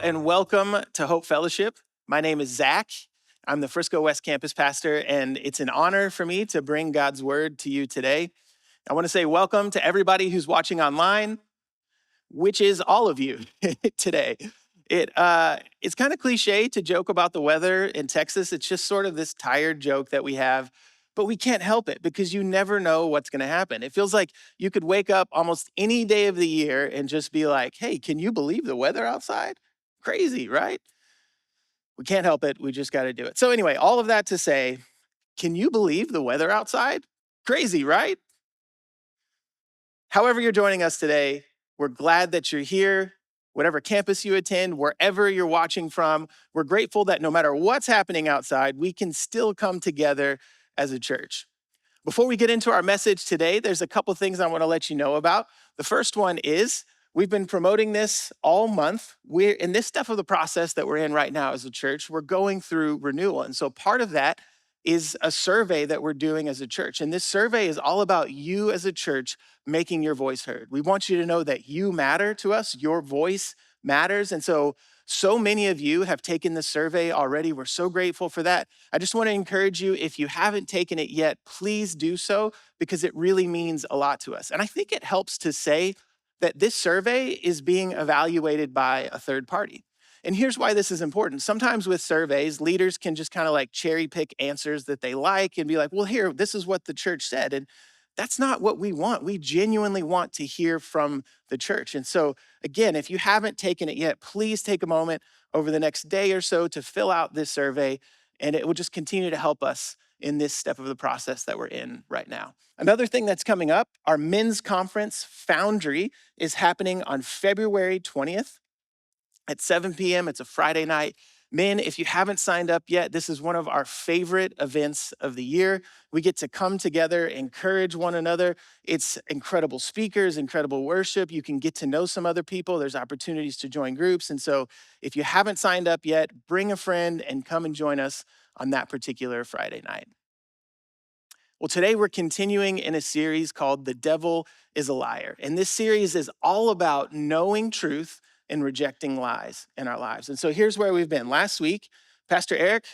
and welcome to Hope Fellowship. My name is Zach. I'm the Frisco West Campus pastor, and it's an honor for me to bring God's word to you today. I want to say welcome to everybody who's watching online, which is all of you today. It's kind of cliche to joke about the weather in Texas. It's just sort of this tired joke that we have, but we can't help it because you never know what's going to happen. It feels like you could wake up almost any day of the year and just be like, hey, can you believe the weather outside? Crazy, right? We can't help it. We just got to do it. So, anyway, all of that to say, can you believe the weather outside? Crazy, right? However, you're joining us today, we're glad that you're here. Whatever campus you attend, wherever you're watching from, we're grateful that no matter what's happening outside, we can still come together as a church. Before we get into our message today, there's a couple things I want to let you know about. The first one is we've been promoting this all month. We're in this step of the process that we're in right now as a church. We're going through renewal. And so part of that is a survey that we're doing as a church. And this survey is all about you as a church making your voice heard. We want you to know that you matter to us. Your voice matters. And so many of you have taken the survey already. We're so grateful for that. I just want to encourage you, if you haven't taken it yet, please do so because it really means a lot to us. And I think it helps to say that this survey is being evaluated by a third party. And here's why this is important. Sometimes with surveys, leaders can just kind of like cherry pick answers that they like and be like, well, here, this is what the church said. And that's not what we want. We genuinely want to hear from the church. And so, again, if you haven't taken it yet, please take a moment over the next day or so to fill out this survey, and it will just continue to help us in this step of the process that we're in right now. Another thing that's coming up, our men's conference, Foundry, is happening on February 20th at 7 p.m. It's a Friday night. Men, if you haven't signed up yet, this is one of our favorite events of the year. We get to come together, encourage one another. It's incredible speakers, incredible worship. You can get to know some other people. There's opportunities to join groups. And so if you haven't signed up yet, bring a friend and come and join us on that particular Friday night. Well, today we're continuing in a series called The Devil is a Liar. And this series is all about knowing truth and rejecting lies in our lives. And so here's where we've been. Last week, Pastor Eric,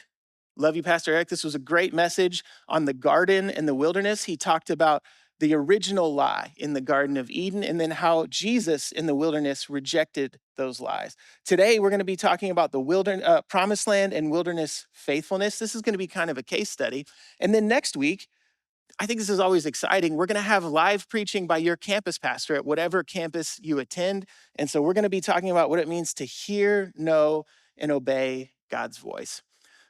love you, Pastor Eric. This was a great message on the garden and the wilderness. He talked about the original lie in the Garden of Eden and then how Jesus in the wilderness rejected those lies. Today, we're going to be talking about the promised land and wilderness faithfulness. This is going to be kind of a case study. And then next week, I think this is always exciting. We're going to have live preaching by your campus pastor at whatever campus you attend. And so we're going to be talking about what it means to hear, know, and obey God's voice.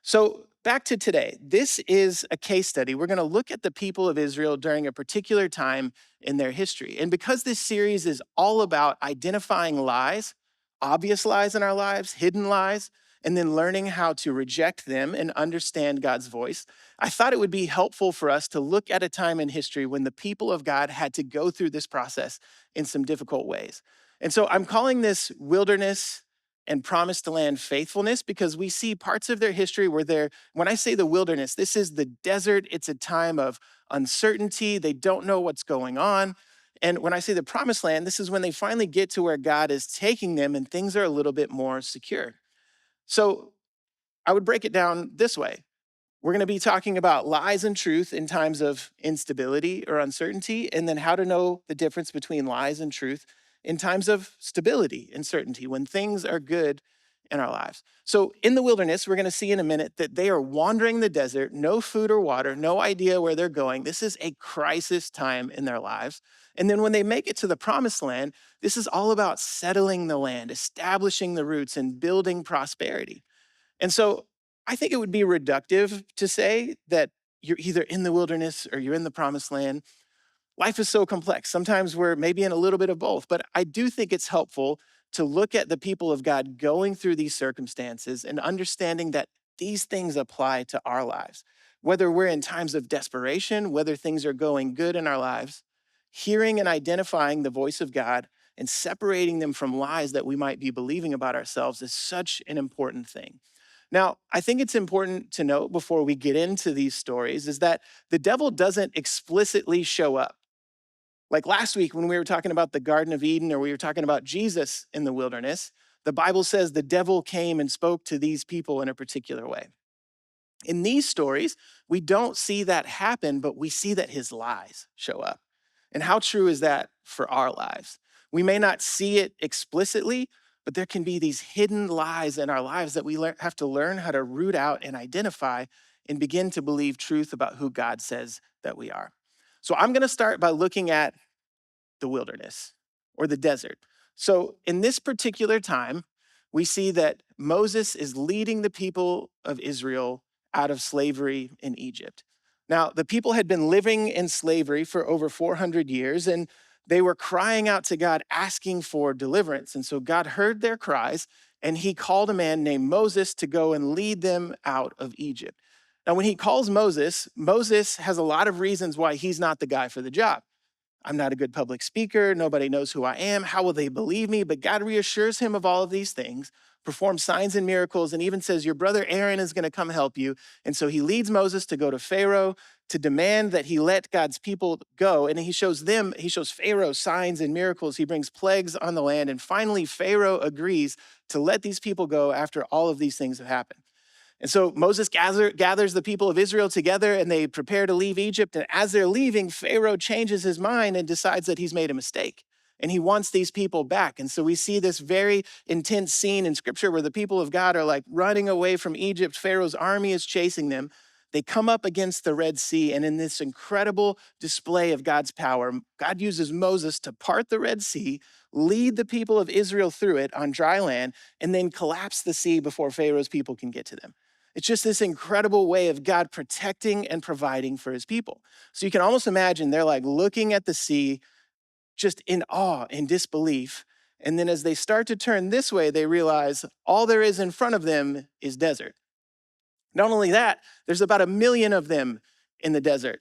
So back to today. This is a case study. We're going to look at the people of Israel during a particular time in their history. And because this series is all about identifying lies, obvious lies in our lives, hidden lies, and then learning how to reject them and understand God's voice, I thought it would be helpful for us to look at a time in history when the people of God had to go through this process in some difficult ways. And so I'm calling this wilderness and promised land faithfulness because we see parts of their history where when I say the wilderness, this is the desert. It's a time of uncertainty. They don't know what's going on. And when I say the promised land, this is when they finally get to where God is taking them and things are a little bit more secure. So I would break it down this way. We're going to be talking about lies and truth in times of instability or uncertainty, and then how to know the difference between lies and truth in times of stability and certainty, when things are good in our lives. So in the wilderness, we're going to see in a minute that they are wandering the desert, no food or water, no idea where they're going. This is a crisis time in their lives. And then when they make it to the promised land, this is all about settling the land, establishing the roots, and building prosperity. And so I think it would be reductive to say that you're either in the wilderness or you're in the promised land. Life is so complex. Sometimes we're maybe in a little bit of both, but I do think it's helpful to look at the people of God going through these circumstances and understanding that these things apply to our lives. Whether we're in times of desperation, whether things are going good in our lives, hearing and identifying the voice of God and separating them from lies that we might be believing about ourselves is such an important thing. Now, I think it's important to note before we get into these stories is that the devil doesn't explicitly show up. Like last week when we were talking about the Garden of Eden or we were talking about Jesus in the wilderness, the Bible says the devil came and spoke to these people in a particular way. In these stories, we don't see that happen, but we see that his lies show up. And how true is that for our lives? We may not see it explicitly, but there can be these hidden lies in our lives that we have to learn how to root out and identify and begin to believe truth about who God says that we are. So I'm going to start by looking at the wilderness or the desert. So in this particular time, we see that Moses is leading the people of Israel out of slavery in Egypt. Now, the people had been living in slavery for over 400 years, and they were crying out to God, asking for deliverance. And so God heard their cries, and he called a man named Moses to go and lead them out of Egypt. Now, when he calls Moses, Moses has a lot of reasons why he's not the guy for the job. I'm not a good public speaker. Nobody knows who I am. How will they believe me? But God reassures him of all of these things, performs signs and miracles, and even says, your brother Aaron is going to come help you. And so he leads Moses to go to Pharaoh to demand that he let God's people go. And he shows Pharaoh signs and miracles. He brings plagues on the land. And finally, Pharaoh agrees to let these people go after all of these things have happened. And so Moses gathers the people of Israel together and they prepare to leave Egypt. And as they're leaving, Pharaoh changes his mind and decides that he's made a mistake. And he wants these people back. And so we see this very intense scene in scripture where the people of God are like running away from Egypt. Pharaoh's army is chasing them. They come up against the Red Sea. And in this incredible display of God's power, God uses Moses to part the Red Sea, lead the people of Israel through it on dry land, and then collapse the sea before Pharaoh's people can get to them. It's just this incredible way of God protecting and providing for his people. So you can almost imagine they're like looking at the sea just in awe and disbelief. And then as they start to turn this way, they realize all there is in front of them is desert. Not only that, there's about 1 million of them in the desert.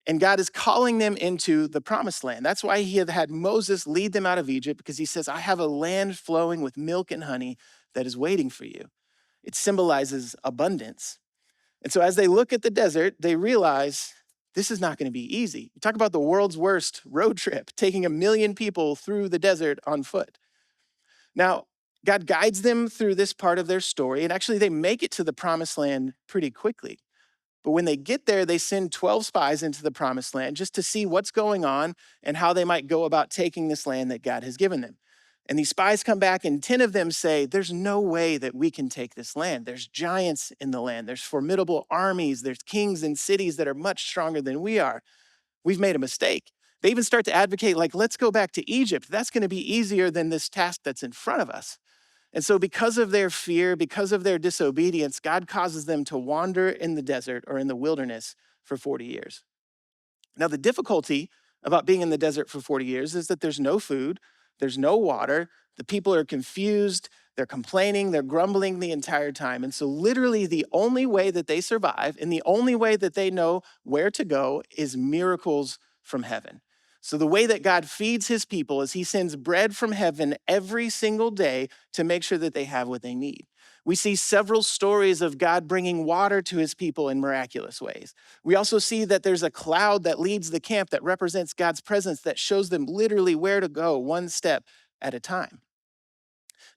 And God is calling them into the promised land. That's why he had Moses lead them out of Egypt, because he says, I have a land flowing with milk and honey that is waiting for you. It symbolizes abundance. And so as they look at the desert, they realize this is not going to be easy. You talk about the world's worst road trip, taking 1 million people through the desert on foot. Now, God guides them through this part of their story, and actually they make it to the promised land pretty quickly. But when they get there, they send 12 spies into the promised land just to see what's going on and how they might go about taking this land that God has given them. And these spies come back and 10 of them say, there's no way that we can take this land. There's giants in the land. There's formidable armies. There's kings and cities that are much stronger than we are. We've made a mistake. They even start to advocate, like, let's go back to Egypt. That's going to be easier than this task that's in front of us. And so because of their fear, because of their disobedience, God causes them to wander in the desert or in the wilderness for 40 years. Now, the difficulty about being in the desert for 40 years is that there's no food, there's no water, the people are confused, they're complaining, they're grumbling the entire time. And so literally the only way that they survive and the only way that they know where to go is miracles from heaven. So the way that God feeds his people is he sends bread from heaven every single day to make sure that they have what they need. We see several stories of God bringing water to his people in miraculous ways. We also see that there's a cloud that leads the camp that represents God's presence that shows them literally where to go one step at a time.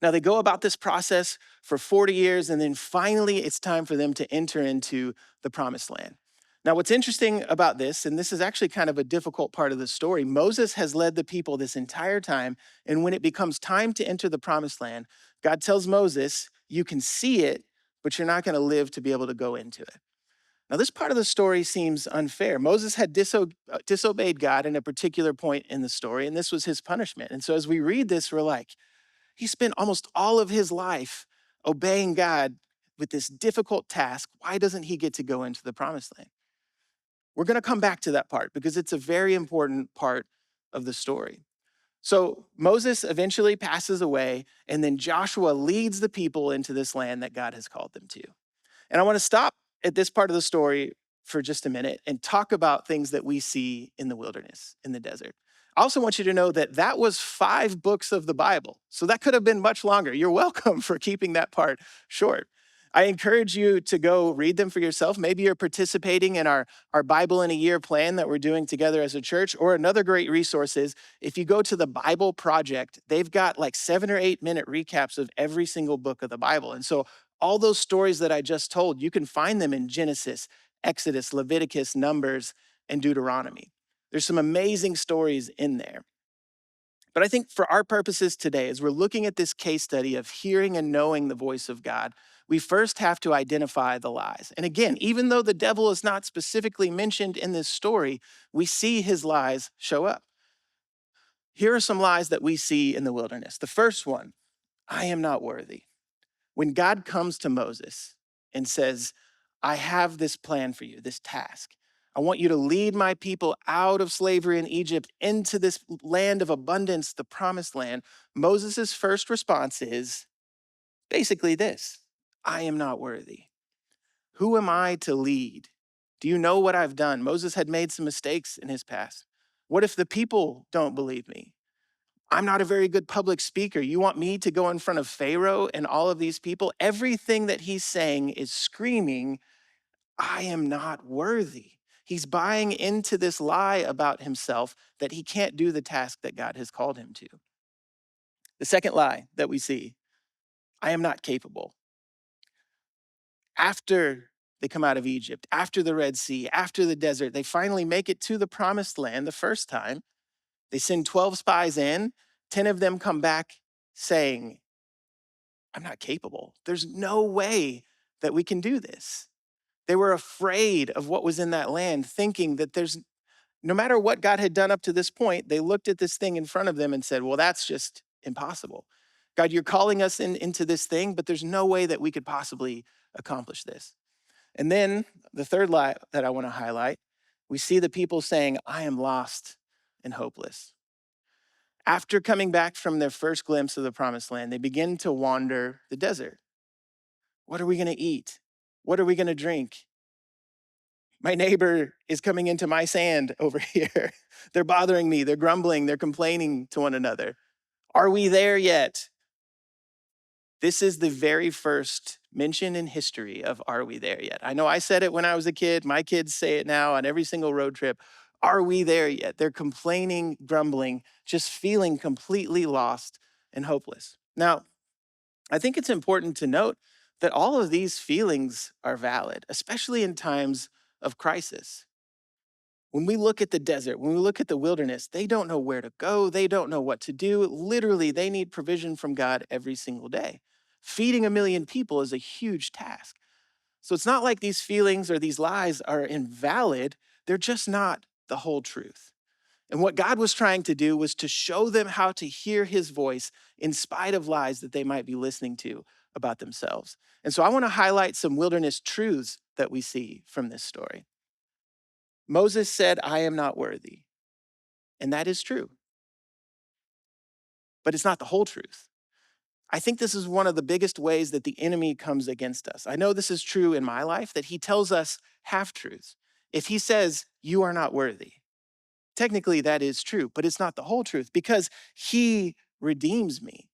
Now, they go about this process for 40 years, and then finally it's time for them to enter into the promised land. Now, what's interesting about this, and this is actually kind of a difficult part of the story, Moses has led the people this entire time, and when it becomes time to enter the promised land, God tells Moses, you can see it, but you're not going to live to be able to go into it. Now, this part of the story seems unfair. Moses had disobeyed God in a particular point in the story, and this was his punishment. And so as we read this, we're like, he spent almost all of his life obeying God with this difficult task. Why doesn't he get to go into the promised land? We're going to come back to that part because it's a very important part of the story. So Moses eventually passes away, and then Joshua leads the people into this land that God has called them to. And I want to stop at this part of the story for just a minute and talk about things that we see in the wilderness, in the desert. I also want you to know that that was 5 books of the Bible. So that could have been much longer. You're welcome for keeping that part short. I encourage you to go read them for yourself. Maybe you're participating in our Bible in a Year plan that we're doing together as a church. Or another great resource is if you go to the Bible Project, they've got like 7 or 8 minute recaps of every single book of the Bible. And so all those stories that I just told, you can find them in Genesis, Exodus, Leviticus, Numbers, and Deuteronomy. There's some amazing stories in there. But I think for our purposes today, as we're looking at this case study of hearing and knowing the voice of God, we first have to identify the lies. And again, even though the devil is not specifically mentioned in this story, we see his lies show up. Here are some lies that we see in the wilderness. The first one, I am not worthy. When God comes to Moses and says, I have this plan for you, this task. I want you to lead my people out of slavery in Egypt into this land of abundance, the promised land. Moses' first response is basically this: I am not worthy. Who am I to lead? Do you know what I've done? Moses had made some mistakes in his past. What if the people don't believe me? I'm not a very good public speaker. You want me to go in front of Pharaoh and all of these people? Everything that he's saying is screaming, I am not worthy. He's buying into this lie about himself that he can't do the task that God has called him to. The second lie that we see, I am not capable. After they come out of Egypt, after the Red Sea, after the desert, they finally make it to the promised land the first time. They send 12 spies in, 10 of them come back saying, I'm not capable. There's no way that we can do this. They were afraid of what was in that land, thinking that no matter what God had done up to this point, they looked at this thing in front of them and said, well, that's just impossible. God, you're calling us into this thing, but there's no way that we could possibly accomplish this. And then the third lie that I want to highlight, we see the people saying, I am lost and hopeless. After coming back from their first glimpse of the promised land, they begin to wander the desert. What are we going to eat? What are we going to drink? My neighbor is coming into my sand over here. They're bothering me. They're grumbling. They're complaining to one another. Are we there yet? This is the very first mention in history of are we there yet? I know I said it when I was a kid. My kids say it now on every single road trip. Are we there yet? They're complaining, grumbling, just feeling completely lost and hopeless. Now, I think it's important to note that all of these feelings are valid, especially in times of crisis. When we look at the desert, when we look at the wilderness, they don't know where to go. They don't know what to do. Literally, they need provision from God every single day. Feeding 1 million people is a huge task. So it's not like these feelings or these lies are invalid. They're just not the whole truth. And what God was trying to do was to show them how to hear his voice in spite of lies that they might be listening to about themselves. And so I want to highlight some wilderness truths that we see from this story. Moses said, I am not worthy. And that is true. But it's not the whole truth. I think this is one of the biggest ways that the enemy comes against us. I know this is true in my life, that he tells us half truths. If he says, you are not worthy, technically that is true, but it's not the whole truth because he redeems me.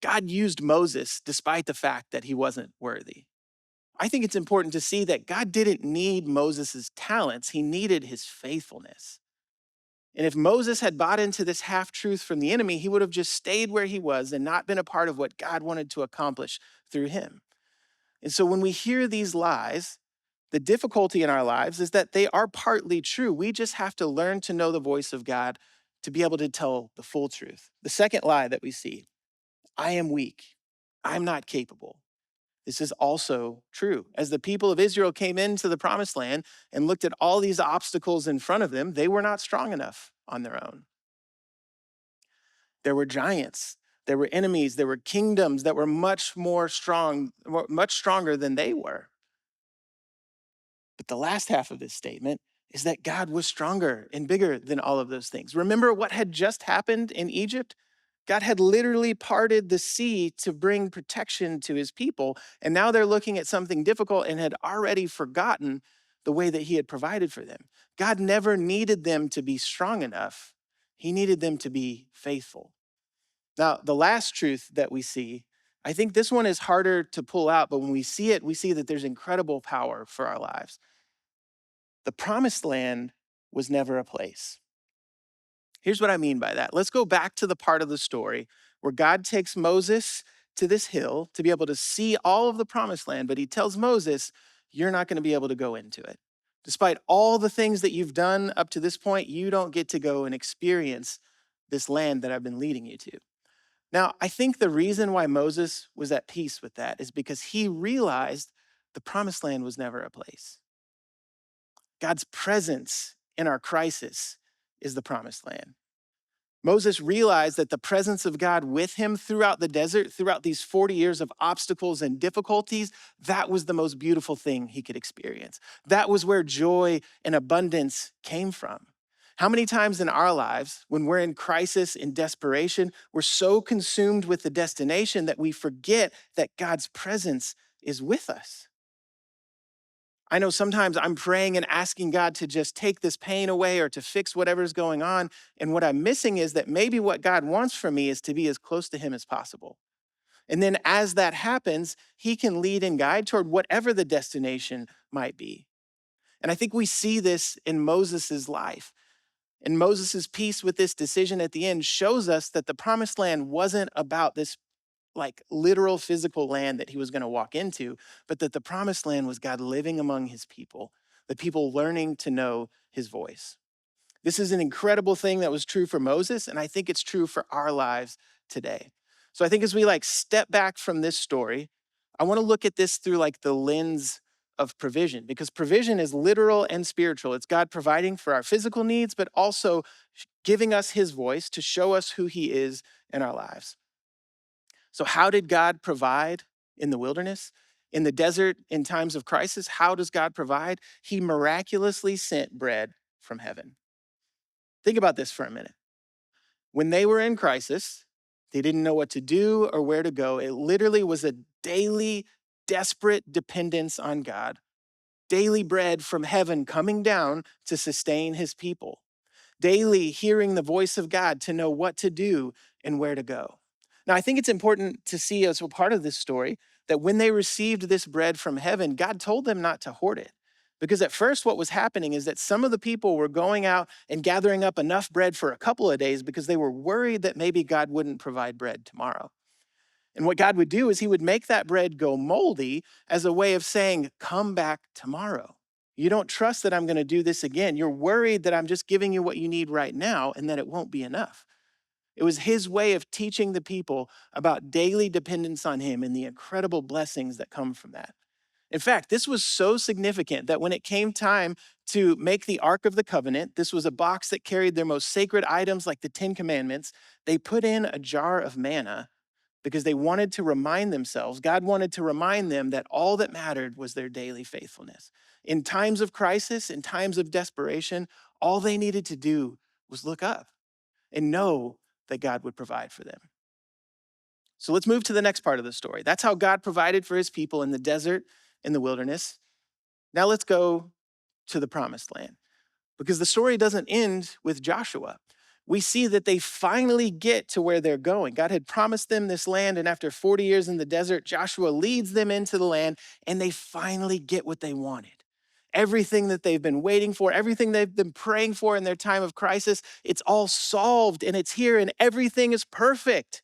God used Moses despite the fact that he wasn't worthy. I think it's important to see that God didn't need Moses' talents, he needed his faithfulness. And if Moses had bought into this half truth from the enemy, he would have just stayed where he was and not been a part of what God wanted to accomplish through him. And so when we hear these lies, the difficulty in our lives is that they are partly true. We just have to learn to know the voice of God to be able to tell the full truth. The second lie that we see, I am weak. I'm not capable. This is also true. As the people of Israel came into the promised land and looked at all these obstacles in front of them, they were not strong enough on their own. There were giants, there were enemies, there were kingdoms that were much stronger than they were. But the last half of this statement is that God was stronger and bigger than all of those things. Remember what had just happened in Egypt? God had literally parted the sea to bring protection to his people. And now they're looking at something difficult and had already forgotten the way that he had provided for them. God never needed them to be strong enough. He needed them to be faithful. Now, the last truth that we see I think this one is harder to pull out, but when we see it, we see that there's incredible power for our lives. The promised land was never a place. Here's what I mean by that. Let's go back to the part of the story where God takes Moses to this hill to be able to see all of the promised land, but he tells Moses, you're not going to be able to go into it. Despite all the things that you've done up to this point, you don't get to go and experience this land that I've been leading you to. Now, I think the reason why Moses was at peace with that is because he realized the promised land was never a place. God's presence in our crisis is the promised land. Moses realized that the presence of God with him throughout the desert, throughout these 40 years of obstacles and difficulties, that was the most beautiful thing he could experience. That was where joy and abundance came from. How many times in our lives, when we're in crisis, in desperation, we're so consumed with the destination that we forget that God's presence is with us? I know sometimes I'm praying and asking God to just take this pain away or to fix whatever's going on. And what I'm missing is that maybe what God wants from me is to be as close to Him as possible. And then as that happens, He can lead and guide toward whatever the destination might be. And I think we see this in Moses' life. And Moses' peace with this decision at the end shows us that the promised land wasn't about this like literal physical land that he was going to walk into, but that the promised land was God living among his people, the people learning to know his voice. This is an incredible thing that was true for Moses, and I think it's true for our lives today. So I think as we like step back from this story, I want to look at this through like the lens of provision, because provision is literal and spiritual. It's God providing for our physical needs, but also giving us his voice to show us who he is in our lives. So how did God provide in the wilderness? In the desert, in times of crisis, how does God provide? He miraculously sent bread from heaven. Think about this for a minute. When they were in crisis, they didn't know what to do or where to go. It literally was a daily, desperate dependence on God. Daily bread from heaven coming down to sustain his people. Daily hearing the voice of God to know what to do and where to go. Now, I think it's important to see as a part of this story that when they received this bread from heaven, God told them not to hoard it. Because at first, what was happening is that some of the people were going out and gathering up enough bread for a couple of days because they were worried that maybe God wouldn't provide bread tomorrow. And what God would do is he would make that bread go moldy as a way of saying, come back tomorrow. You don't trust that I'm going to do this again. You're worried that I'm just giving you what you need right now and that it won't be enough. It was his way of teaching the people about daily dependence on him and the incredible blessings that come from that. In fact, this was so significant that when it came time to make the Ark of the Covenant, this was a box that carried their most sacred items like the Ten Commandments. They put in a jar of manna because they wanted to remind themselves, God wanted to remind them that all that mattered was their daily faithfulness. In times of crisis, in times of desperation, all they needed to do was look up and know that God would provide for them. So let's move to the next part of the story. That's how God provided for his people in the desert, in the wilderness. Now let's go to the promised land, because the story doesn't end with Joshua. We see that they finally get to where they're going. God had promised them this land, and after 40 years in the desert, Joshua leads them into the land, and they finally get what they wanted. Everything that they've been waiting for, everything they've been praying for in their time of crisis, it's all solved, and it's here, and everything is perfect.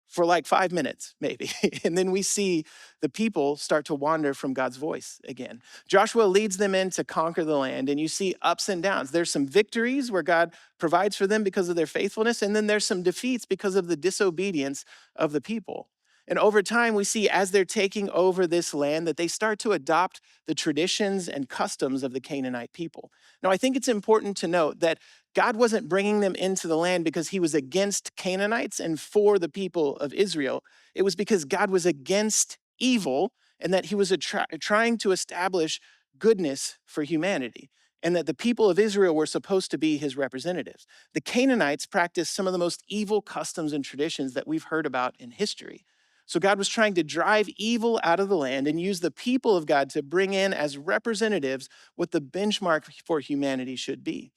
For like 5 minutes, maybe. And then we see the people start to wander from God's voice again. Joshua leads them in to conquer the land, and you see ups and downs. There's some victories where God provides for them because of their faithfulness, and then there's some defeats because of the disobedience of the people. And over time, we see as they're taking over this land that they start to adopt the traditions and customs of the Canaanite people. Now, I think it's important to note that God wasn't bringing them into the land because he was against Canaanites and for the people of Israel. It was because God was against evil and that he was trying to establish goodness for humanity, and that the people of Israel were supposed to be his representatives. The Canaanites practiced some of the most evil customs and traditions that we've heard about in history. So God was trying to drive evil out of the land and use the people of God to bring in as representatives what the benchmark for humanity should be.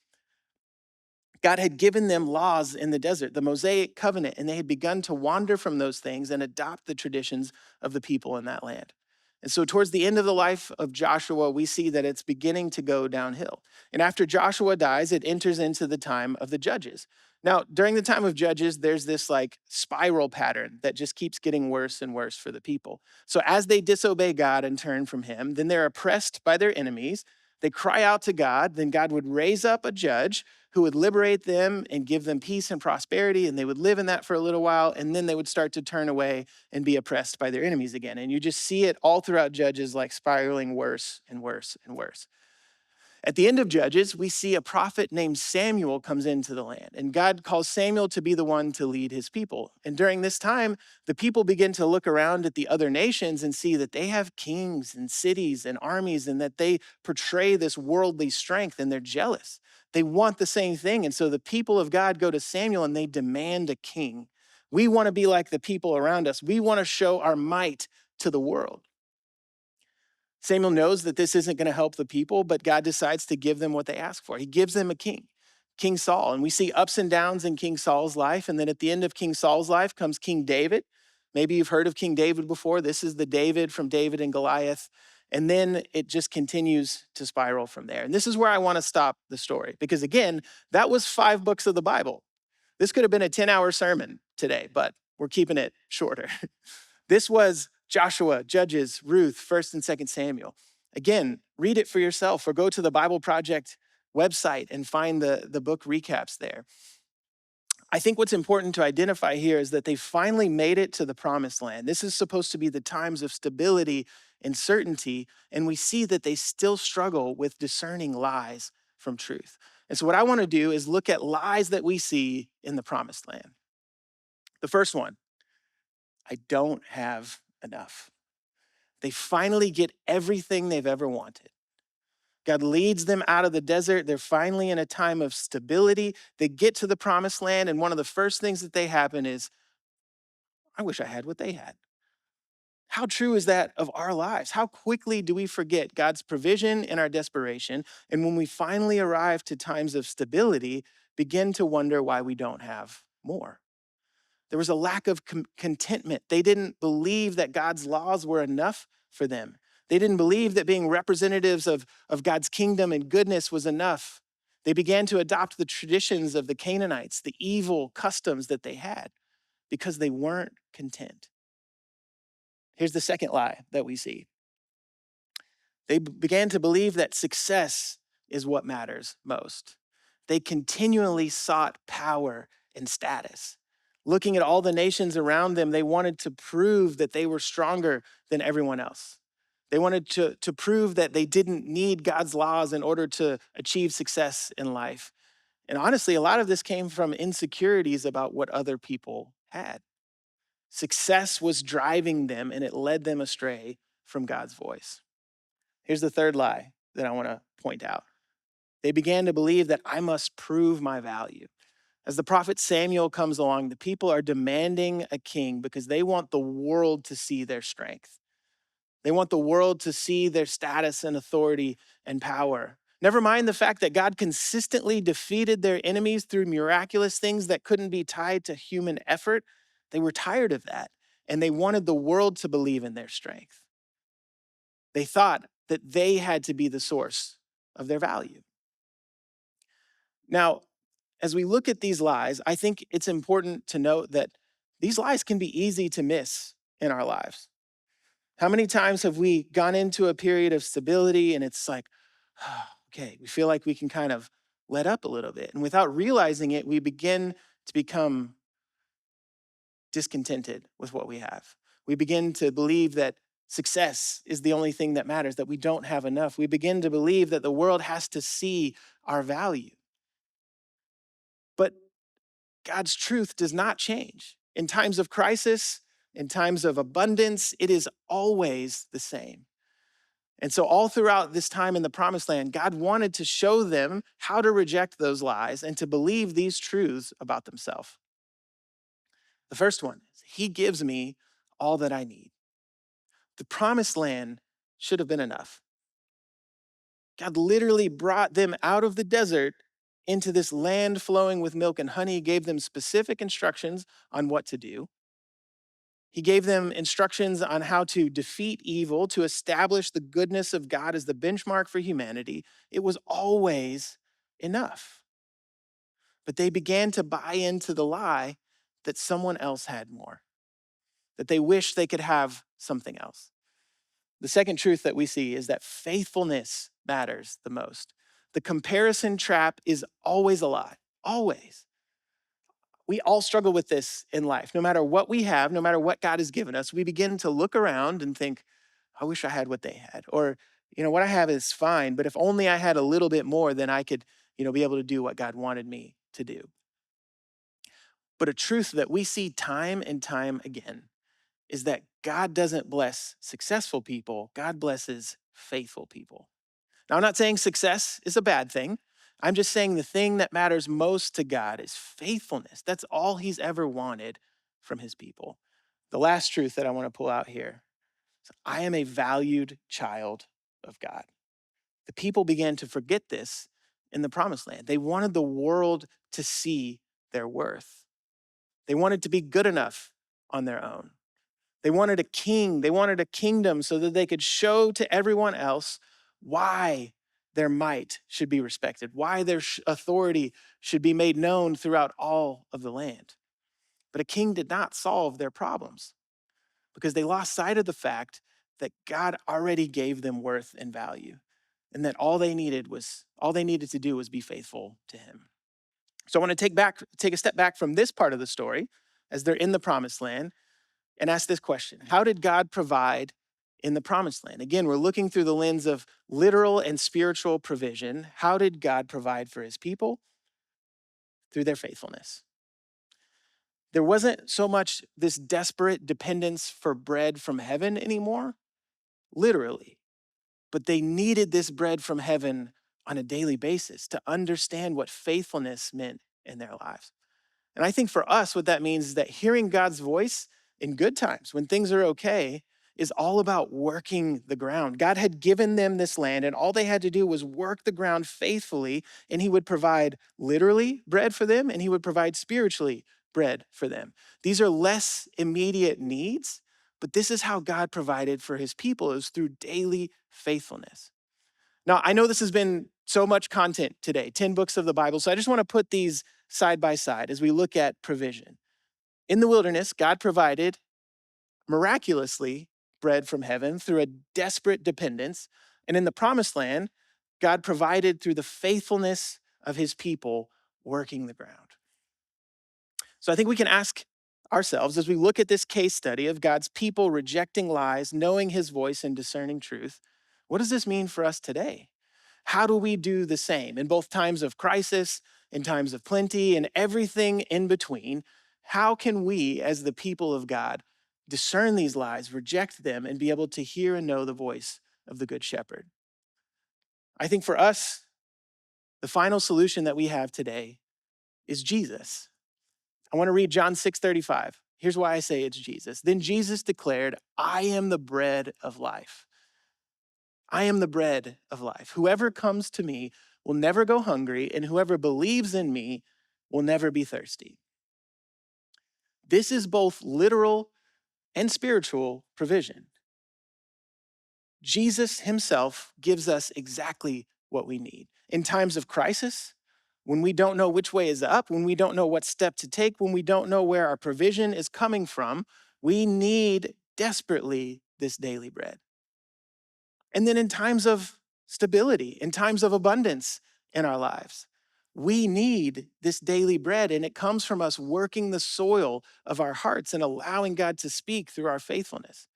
God had given them laws in the desert, the Mosaic covenant, and they had begun to wander from those things and adopt the traditions of the people in that land. And so, towards the end of the life of Joshua, we see that it's beginning to go downhill. And after Joshua dies, it enters into the time of the judges. Now, during the time of judges, there's this like spiral pattern that just keeps getting worse and worse for the people. So, as they disobey God and turn from Him, then they're oppressed by their enemies. They cry out to God, then God would raise up a judge who would liberate them and give them peace and prosperity, and they would live in that for a little while, and then they would start to turn away and be oppressed by their enemies again. And you just see it all throughout Judges, like spiraling worse and worse and worse. At the end of Judges, we see a prophet named Samuel comes into the land, and God calls Samuel to be the one to lead his people. And during this time, the people begin to look around at the other nations and see that they have kings and cities and armies, and that they portray this worldly strength, and they're jealous. They want the same thing. And so the people of God go to Samuel and they demand a king. We want to be like the people around us. We want to show our might to the world. Samuel knows that this isn't going to help the people, but God decides to give them what they ask for. He gives them a king, King Saul. And we see ups and downs in King Saul's life. And then at the end of King Saul's life comes King David. Maybe you've heard of King David before. This is the David from David and Goliath. And then it just continues to spiral from there. And this is where I want to stop the story, because again, that was 5 books of the Bible. This could have been a 10-hour sermon today, but we're keeping it shorter. This was Joshua, Judges, Ruth, 1st and 2nd Samuel. Again, read it for yourself or go to the Bible Project website and find the book recaps there. I think what's important to identify here is that they finally made it to the promised land. This is supposed to be the times of stability and certainty, and we see that they still struggle with discerning lies from truth. And so what I want to do is look at lies that we see in the promised land. The first one, I don't have enough. They finally get everything they've ever wanted. God leads them out of the desert. They're finally in a time of stability. They get to the promised land, and one of the first things that they happen is, I wish I had what they had. How true is that of our lives? How quickly do we forget God's provision in our desperation, and when we finally arrive to times of stability, begin to wonder why we don't have more? There was a lack of contentment. They didn't believe that God's laws were enough for them. They didn't believe that being representatives of God's kingdom and goodness was enough. They began to adopt the traditions of the Canaanites, the evil customs that they had, because they weren't content. Here's the second lie that we see. They began to believe that success is what matters most. They continually sought power and status. Looking at all the nations around them, they wanted to prove that they were stronger than everyone else. They wanted to prove that they didn't need God's laws in order to achieve success in life. And honestly, a lot of this came from insecurities about what other people had. Success was driving them, and it led them astray from God's voice. Here's the third lie that I want to point out. They began to believe that I must prove my value. As the prophet Samuel comes along, the people are demanding a king because they want the world to see their strength. They want the world to see their status and authority and power. Never mind the fact that God consistently defeated their enemies through miraculous things that couldn't be tied to human effort. They were tired of that, and they wanted the world to believe in their strength. They thought that they had to be the source of their value. Now, as we look at these lies, I think it's important to note that these lies can be easy to miss in our lives. How many times have we gone into a period of stability and it's like, okay, we feel like we can kind of let up a little bit. And without realizing it, we begin to become discontented with what we have. We begin to believe that success is the only thing that matters, that we don't have enough. We begin to believe that the world has to see our value. But God's truth does not change. In times of crisis, in times of abundance, it is always the same. And so all throughout this time in the promised land, God wanted to show them how to reject those lies and to believe these truths about themselves. The first one is, He gives me all that I need. The promised land should have been enough. God literally brought them out of the desert into this land flowing with milk and honey, gave them specific instructions on what to do. He gave them instructions on how to defeat evil, to establish the goodness of God as the benchmark for humanity. It was always enough. But they began to buy into the lie that someone else had more, that they wished they could have something else. The second truth that we see is that faithfulness matters the most. The comparison trap is always a lie, always. We all struggle with this in life. No matter what we have, no matter what God has given us, we begin to look around and think, I wish I had what they had. Or, what I have is fine, but if only I had a little bit more, then I could, be able to do what God wanted me to do. But a truth that we see time and time again is that God doesn't bless successful people, God blesses faithful people. Now, I'm not saying success is a bad thing. I'm just saying the thing that matters most to God is faithfulness. That's all he's ever wanted from his people. The last truth that I want to pull out here is I am a valued child of God. The people began to forget this in the promised land. They wanted the world to see their worth. They wanted to be good enough on their own. They wanted a king. They wanted a kingdom so that they could show to everyone else why their might should be respected, why their authority should be made known throughout all of the land. But a king did not solve their problems because they lost sight of the fact that God already gave them worth and value, and that all they needed to do was be faithful to him. So I want to take a step back from this part of the story as they're in the promised land and ask this question. How did God provide in the promised land? Again, we're looking through the lens of literal and spiritual provision. How did God provide for his people? Through their faithfulness. There wasn't so much this desperate dependence for bread from heaven anymore, literally, but they needed this bread from heaven on a daily basis to understand what faithfulness meant in their lives. And I think for us, what that means is that hearing God's voice in good times, when things are okay, is all about working the ground. God had given them this land, and all they had to do was work the ground faithfully, and he would provide literally bread for them, and he would provide spiritually bread for them. These are less immediate needs, but this is how God provided for his people, is through daily faithfulness. Now, I know this has been so much content today, 10 books of the Bible, so I just want to put these side by side as we look at provision. In the wilderness, God provided miraculously bread from heaven through a desperate dependence. And in the promised land, God provided through the faithfulness of his people working the ground. So I think we can ask ourselves as we look at this case study of God's people rejecting lies, knowing his voice, and discerning truth, what does this mean for us today? How do we do the same in both times of crisis, in times of plenty, and everything in between? How can we, as the people of God, discern these lies, reject them, and be able to hear and know the voice of the Good Shepherd? I think for us, the final solution that we have today is Jesus. I want to read John 6:35. Here's why I say it's Jesus. Then Jesus declared, I am the bread of life. I am the bread of life. Whoever comes to me will never go hungry, and whoever believes in me will never be thirsty. This is both literal and spiritual provision. Jesus himself gives us exactly what we need. In times of crisis, when we don't know which way is up, when we don't know what step to take, when we don't know where our provision is coming from, we need desperately this daily bread. And then in times of stability, in times of abundance in our lives, we need this daily bread, and it comes from us working the soil of our hearts and allowing God to speak through our faithfulness.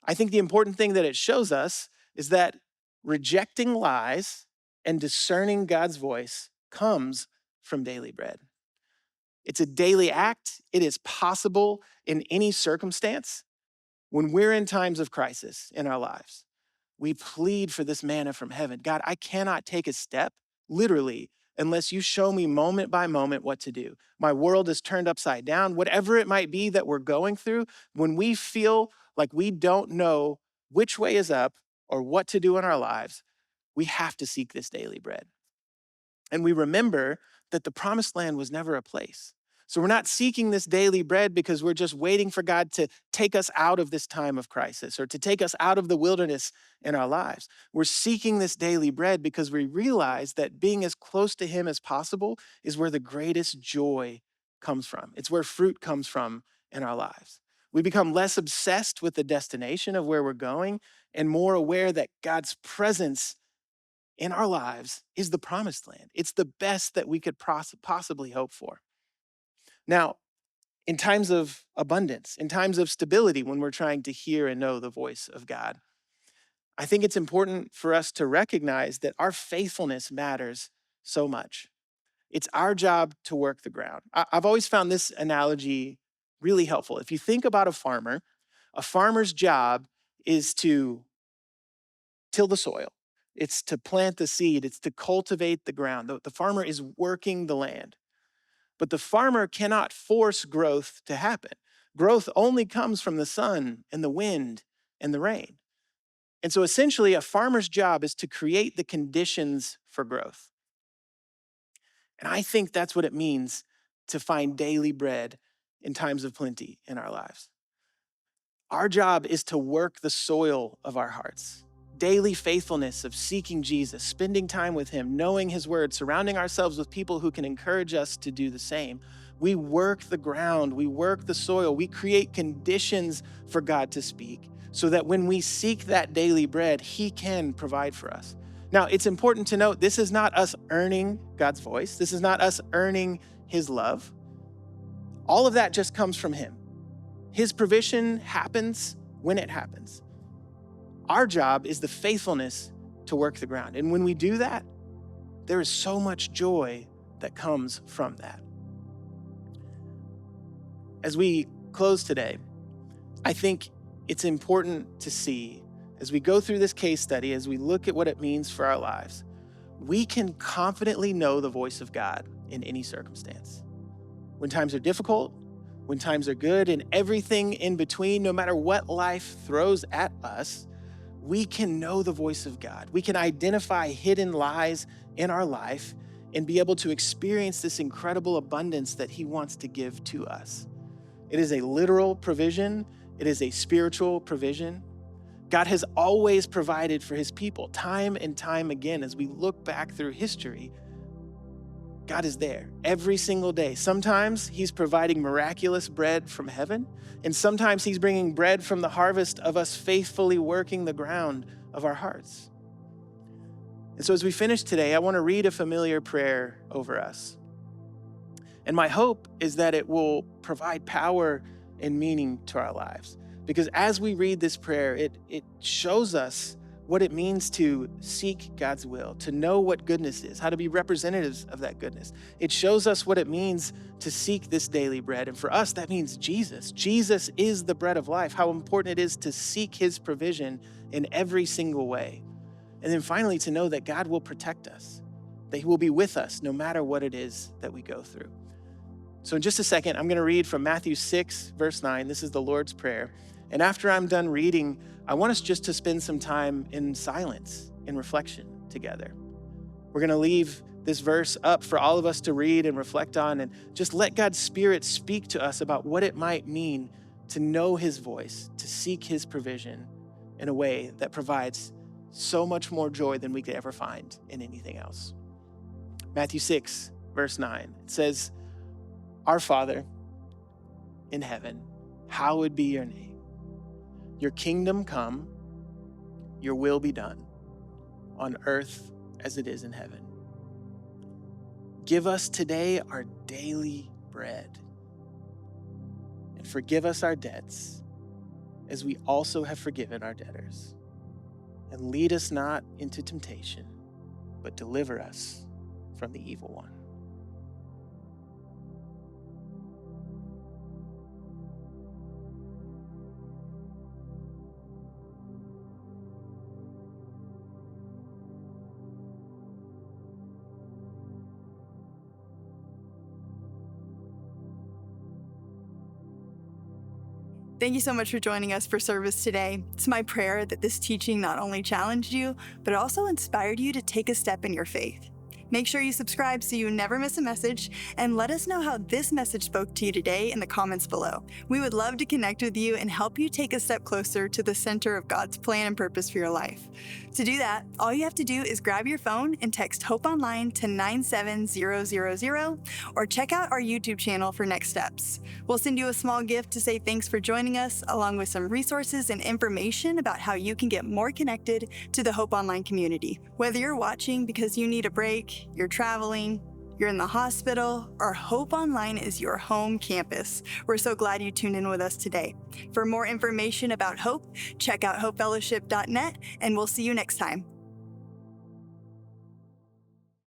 I think the important thing that it shows us is that rejecting lies and discerning God's voice comes from daily bread. It's a daily act. It is possible in any circumstance. When we're in times of crisis in our lives, we plead for this manna from heaven. God, I cannot take a step, literally, unless you show me moment by moment what to do. My world is turned upside down. Whatever it might be that we're going through, when we feel like we don't know which way is up or what to do in our lives, we have to seek this daily bread. And we remember that the promised land was never a place. So we're not seeking this daily bread because we're just waiting for God to take us out of this time of crisis or to take us out of the wilderness in our lives. We're seeking this daily bread because we realize that being as close to Him as possible is where the greatest joy comes from. It's where fruit comes from in our lives. We become less obsessed with the destination of where we're going and more aware that God's presence in our lives is the promised land. It's the best that we could possibly hope for. Now, in times of abundance, in times of stability, when we're trying to hear and know the voice of God, I think it's important for us to recognize that our faithfulness matters so much. It's our job to work the ground. I've always found this analogy really helpful. If you think about a farmer's job is to till the soil. It's to plant the seed. It's to cultivate the ground. The farmer is working the land. But the farmer cannot force growth to happen. Growth only comes from the sun and the wind and the rain. And so essentially, a farmer's job is to create the conditions for growth. And I think that's what it means to find daily bread in times of plenty in our lives. Our job is to work the soil of our hearts. Daily faithfulness of seeking Jesus, spending time with Him, knowing His word, surrounding ourselves with people who can encourage us to do the same. We work the ground, we work the soil, we create conditions for God to speak so that when we seek that daily bread, He can provide for us. Now, it's important to note, this is not us earning God's voice. This is not us earning His love. All of that just comes from Him. His provision happens when it happens. Our job is the faithfulness to work the ground. And when we do that, there is so much joy that comes from that. As we close today, I think it's important to see, as we go through this case study, as we look at what it means for our lives, we can confidently know the voice of God in any circumstance. When times are difficult, when times are good, and everything in between, no matter what life throws at us, we can know the voice of God. We can identify hidden lies in our life and be able to experience this incredible abundance that He wants to give to us. It is a literal provision. It is a spiritual provision. God has always provided for His people, time and time again. As we look back through history, God is there every single day. Sometimes He's providing miraculous bread from heaven, and sometimes He's bringing bread from the harvest of us faithfully working the ground of our hearts. And so as we finish today, I want to read a familiar prayer over us. And my hope is that it will provide power and meaning to our lives. Because as we read this prayer, it shows us what it means to seek God's will, to know what goodness is, how to be representatives of that goodness. It shows us what it means to seek this daily bread. And for us, that means Jesus. Jesus is the bread of life, how important it is to seek His provision in every single way. And then finally, to know that God will protect us, that He will be with us no matter what it is that we go through. So in just a second, I'm going to read from Matthew 6, verse 9. This is the Lord's Prayer. And after I'm done reading, I want us just to spend some time in silence, in reflection together. We're going to leave this verse up for all of us to read and reflect on, and just let God's Spirit speak to us about what it might mean to know His voice, to seek His provision in a way that provides so much more joy than we could ever find in anything else. Matthew 6, verse 9, it says, "Our Father in heaven, hallowed be your name. Your kingdom come, your will be done, on earth as it is in heaven. Give us today our daily bread, and forgive us our debts, as we also have forgiven our debtors. And lead us not into temptation, but deliver us from the evil one." Thank you so much for joining us for service today. It's my prayer that this teaching not only challenged you, but it also inspired you to take a step in your faith. Make sure you subscribe so you never miss a message, and let us know how this message spoke to you today in the comments below. We would love to connect with you and help you take a step closer to the center of God's plan and purpose for your life. To do that, all you have to do is grab your phone and text HOPE ONLINE to 97000 or check out our YouTube channel for next steps. We'll send you a small gift to say thanks for joining us, along with some resources and information about how you can get more connected to the Hope Online community. Whether you're watching because you need a break, you're traveling, you're in the hospital, or Hope Online is your home campus, we're so glad you tuned in with us today. For more information about Hope, check out hopefellowship.net, and we'll see you next time.